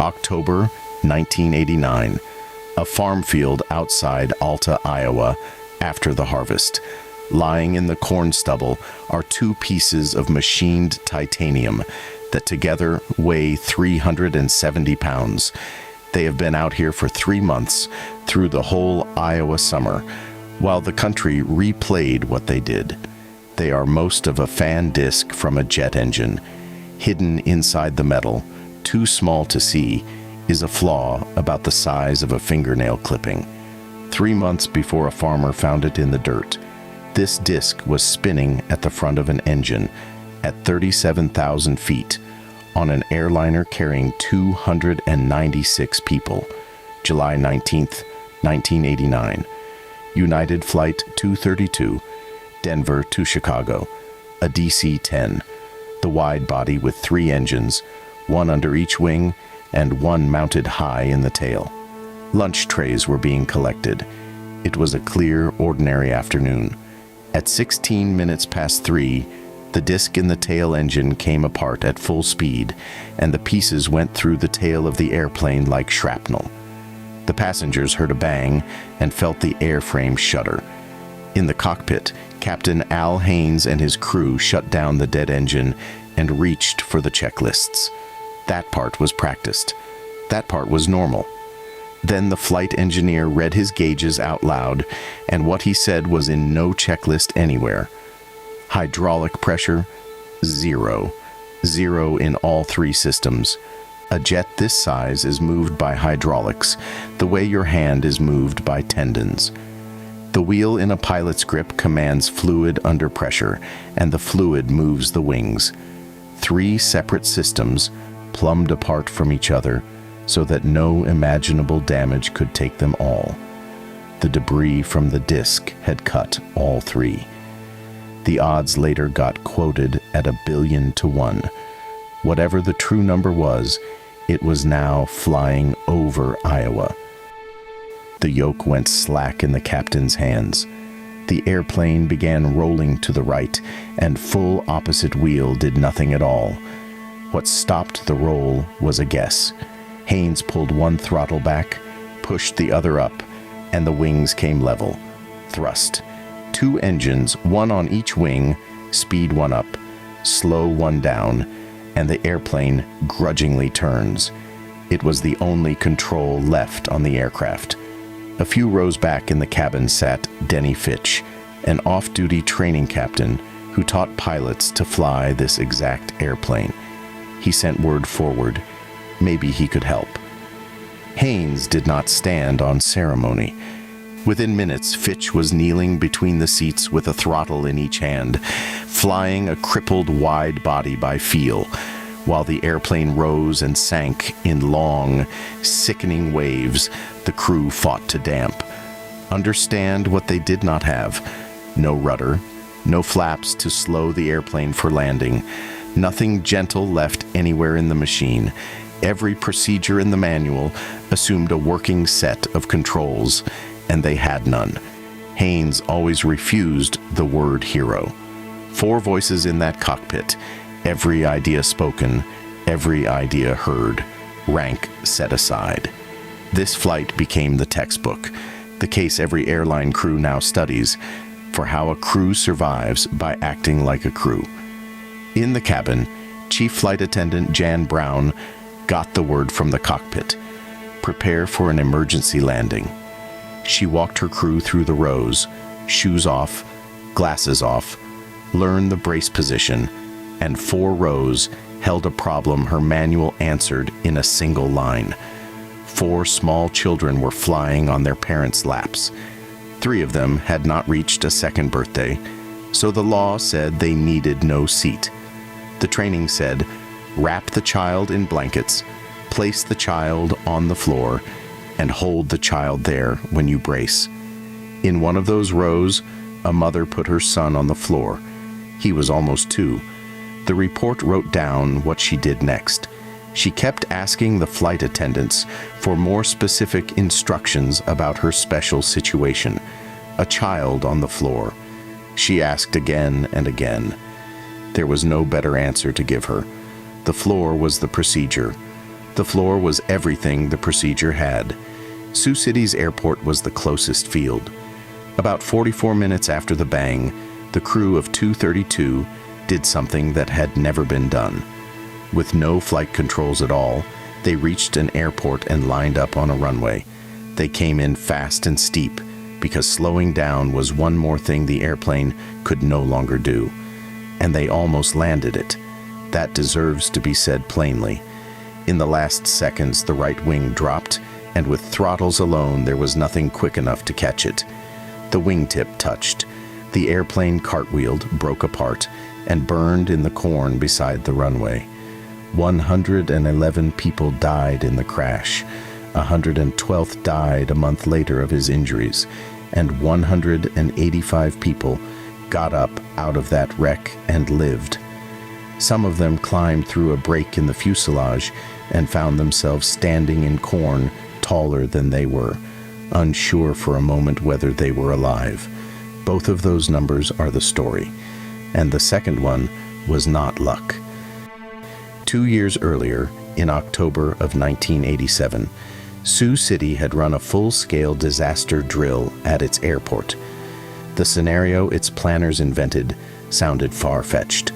October 1989, a farm field outside Alta, Iowa, after the harvest. Lying in the corn stubble are two pieces of machined titanium that together weigh 370 pounds. They have been out here for 3 months through the whole Iowa summer, while the country replayed what they did. They are most of a fan disc from a jet engine. Hidden inside the metal, too small to see, is a flaw about the size of a fingernail clipping. 3 months before a farmer found it in the dirt, this disc was spinning at the front of an engine at 37,000 feet on an airliner carrying 296 people. July 19th, 1989. United Flight 232, Denver to Chicago, a DC-10, the wide body with 3 engines, 1 under each wing and 1 mounted high in the tail. Lunch trays were being collected. It was a clear, ordinary afternoon. At 16 minutes past 3, the disc in the tail engine came apart at full speed, and the pieces went through the tail of the airplane like shrapnel. The passengers heard a bang and felt the airframe shudder. In the cockpit, Captain Al Haynes and his crew shut down the dead engine and reached for the checklists. That part was practiced. That part was normal. Then the flight engineer read his gauges out loud, and what he said was in no checklist anywhere. Hydraulic pressure, 0. 0 in all 3 systems. A jet this size is moved by hydraulics, the way your hand is moved by tendons. The wheel in a pilot's grip commands fluid under pressure, and the fluid moves the wings. 3 separate systems, plumbed apart from each other, so that no imaginable damage could take them all. The debris from the disc had cut all 3. The odds later got quoted at 1,000,000,000 to 1. Whatever the true number was, it was now flying over Iowa. The yoke went slack in the captain's hands. The airplane began rolling to the right, and full opposite wheel did nothing at all. What stopped the roll was a guess. Haynes pulled 1 throttle back, pushed the other up, and the wings came level. Thrust. 2 engines, 1 on each wing, speed 1 up, slow 1 down, and the airplane grudgingly turns. It was the only control left on the aircraft. A few rows back in the cabin sat Denny Fitch, an off-duty training captain who taught pilots to fly this exact airplane. He sent word forward. Maybe he could help. Haynes did not stand on ceremony. Within minutes, Fitch was kneeling between the seats with a throttle in each hand, flying a crippled wide body by feel, while the airplane rose and sank in long, sickening waves the crew fought to damp. Understand what they did not have: no rudder, no flaps to slow the airplane for landing, nothing gentle left anywhere in the machine. Every procedure in the manual assumed a working set of controls, and they had none. Haynes always refused the word hero. 4 voices in that cockpit, every idea spoken, every idea heard, rank set aside. This flight became the textbook, the case every airline crew now studies, for how a crew survives by acting like a crew. In the cabin, Chief Flight Attendant Jan Brown got the word from the cockpit: prepare for an emergency landing. She walked her crew through the rows, shoes off, glasses off, learned the brace position, and 4 rows held a problem her manual answered in a single line. 4 small children were flying on their parents' laps. 3 of them had not reached a 2nd birthday, so the law said they needed no seat. The training said, wrap the child in blankets, place the child on the floor, and hold the child there when you brace. In one of those rows, a mother put her son on the floor. He was almost 2. The report wrote down what she did next. She kept asking the flight attendants for more specific instructions about her special situation: a child on the floor. She asked again and again. There was no better answer to give her. The floor was the procedure. The floor was everything the procedure had. Sioux City's airport was the closest field. About 44 minutes after the bang, the crew of 232 did something that had never been done. With no flight controls at all, they reached an airport and lined up on a runway. They came in fast and steep, because slowing down was one more thing the airplane could no longer do. And they almost landed it. That deserves to be said plainly. In the last seconds, the right wing dropped, and with throttles alone, there was nothing quick enough to catch it. The wingtip touched. The airplane cartwheeled, broke apart, and burned in the corn beside the runway. 111 people died in the crash. 112th died a month later of his injuries, and 185 people got up out of that wreck and lived. Some of them climbed through a break in the fuselage and found themselves standing in corn taller than they were, unsure for a moment whether they were alive. Both of those numbers are the story, and the second one was not luck. 2 years earlier, in October of 1987, Sioux City had run a full-scale disaster drill at its airport. The scenario its planners invented sounded far-fetched.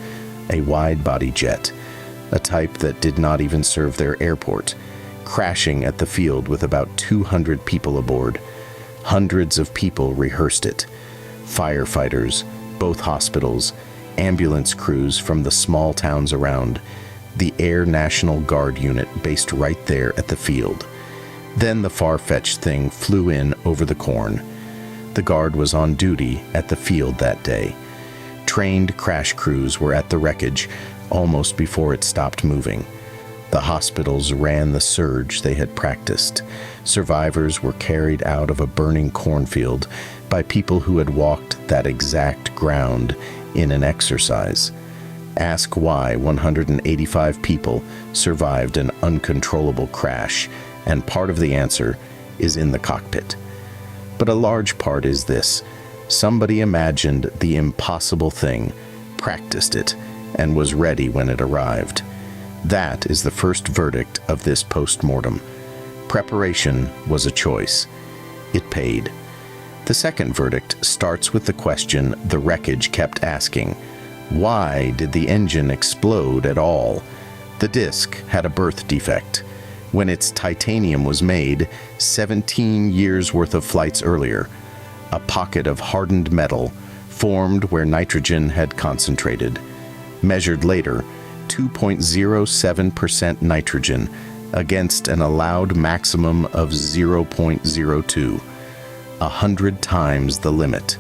A wide-body jet, a type that did not even serve their airport, crashing at the field with about 200 people aboard. Hundreds of people rehearsed it. Firefighters, both hospitals, ambulance crews from the small towns around, the Air National Guard unit based right there at the field. Then the far-fetched thing flew in over the corn. The Guard was on duty at the field that day. Trained crash crews were at the wreckage almost before it stopped moving. The hospitals ran the surge they had practiced. Survivors were carried out of a burning cornfield by people who had walked that exact ground in an exercise. Ask why 185 people survived an uncontrollable crash, and part of the answer is in the cockpit. But a large part is this: somebody imagined the impossible thing, practiced it, and was ready when it arrived. That is the first verdict of this postmortem. Preparation was a choice. It paid. The second verdict starts with the question the wreckage kept asking: why did the engine explode at all? The disc had a birth defect. When its titanium was made, 17 years worth of flights earlier, a pocket of hardened metal formed where nitrogen had concentrated. Measured later, 2.07% nitrogen against an allowed maximum of 0.02, 100 times the limit.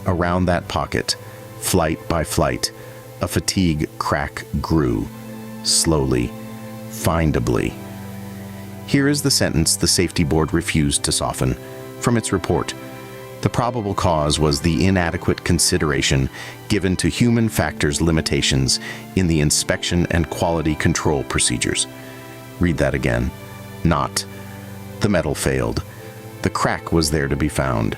Around that pocket, flight by flight, a fatigue crack grew, slowly, findably. Here is the sentence the safety board refused to soften from its report. The probable cause was the inadequate consideration given to human factors limitations in the inspection and quality control procedures. Read that again. Not. The metal failed. The crack was there to be found,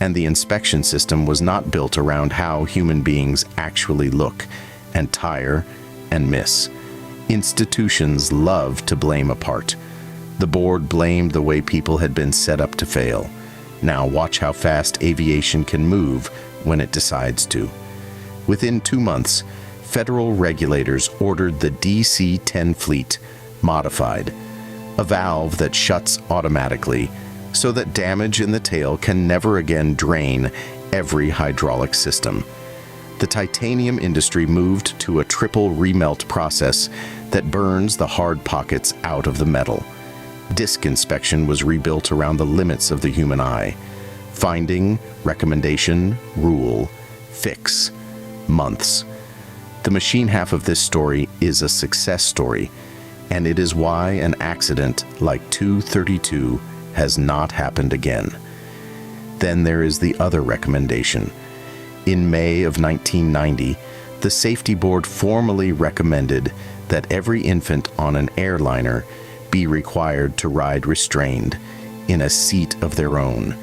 and the inspection system was not built around how human beings actually look and tire and miss. Institutions love to blame a part. The board blamed the way people had been set up to fail. Now watch how fast aviation can move when it decides to. Within 2 months, federal regulators ordered the DC-10 fleet modified, a valve that shuts automatically so that damage in the tail can never again drain every hydraulic system. The titanium industry moved to a triple remelt process that burns the hard pockets out of the metal. Disc inspection was rebuilt around the limits of the human eye. Finding, recommendation, rule, fix. Months. The machine half of this story is a success story, and it is why an accident like 232 has not happened again. Then there is the other recommendation. In May of 1990, the safety board formally recommended that every infant on an airliner be required to ride restrained in a seat of their own.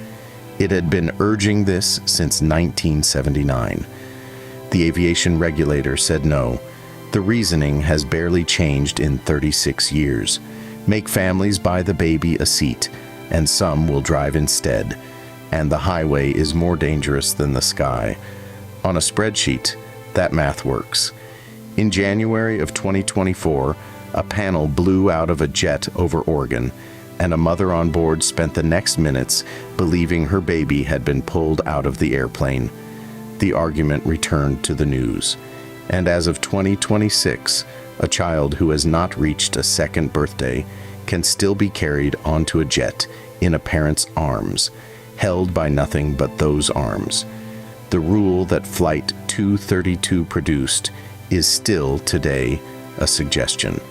It had been urging this since 1979. The aviation regulator said no. The reasoning has barely changed in 36 years. Make families buy the baby a seat, and some will drive instead. And the highway is more dangerous than the sky. On a spreadsheet, that math works. In January of 2024, a panel blew out of a jet over Oregon, and a mother on board spent the next minutes believing her baby had been pulled out of the airplane. The argument returned to the news. And as of 2026, a child who has not reached a second birthday can still be carried onto a jet in a parent's arms, held by nothing but those arms. The rule that Flight 232 produced is still today a suggestion.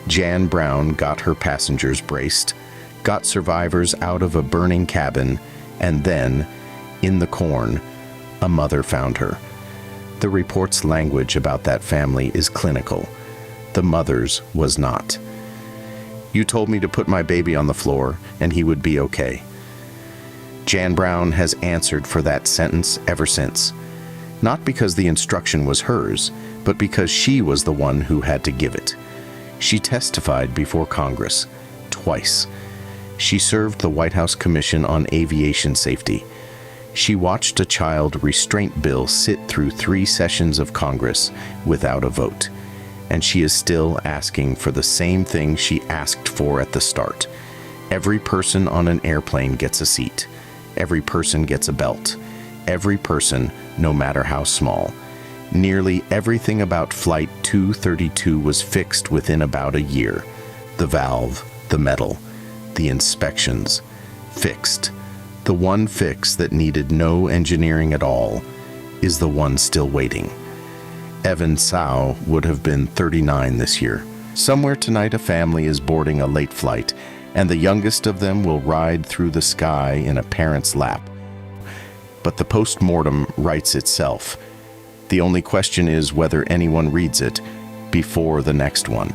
Jan Brown got her passengers braced, got survivors out of a burning cabin, and then, in the corn, a mother found her. The report's language about that family is clinical. The mother's was not. You told me to put my baby on the floor and he would be okay. Jan Brown has answered for that sentence ever since. Not because the instruction was hers, but because she was the one who had to give it. She testified before Congress, twice. She served the White House Commission on Aviation Safety. She watched a child restraint bill sit through 3 sessions of Congress without a vote. And she is still asking for the same thing she asked for at the start. Every person on an airplane gets a seat. Every person gets a belt. Every person, no matter how small. Nearly everything about Flight 232 was fixed within about a year. The valve, the metal, the inspections, fixed. The one fix that needed no engineering at all is the one still waiting. Evan Tsao would have been 39 this year. Somewhere tonight a family is boarding a late flight, and the youngest of them will ride through the sky in a parent's lap. But the postmortem writes itself. The only question is whether anyone reads it before the next one.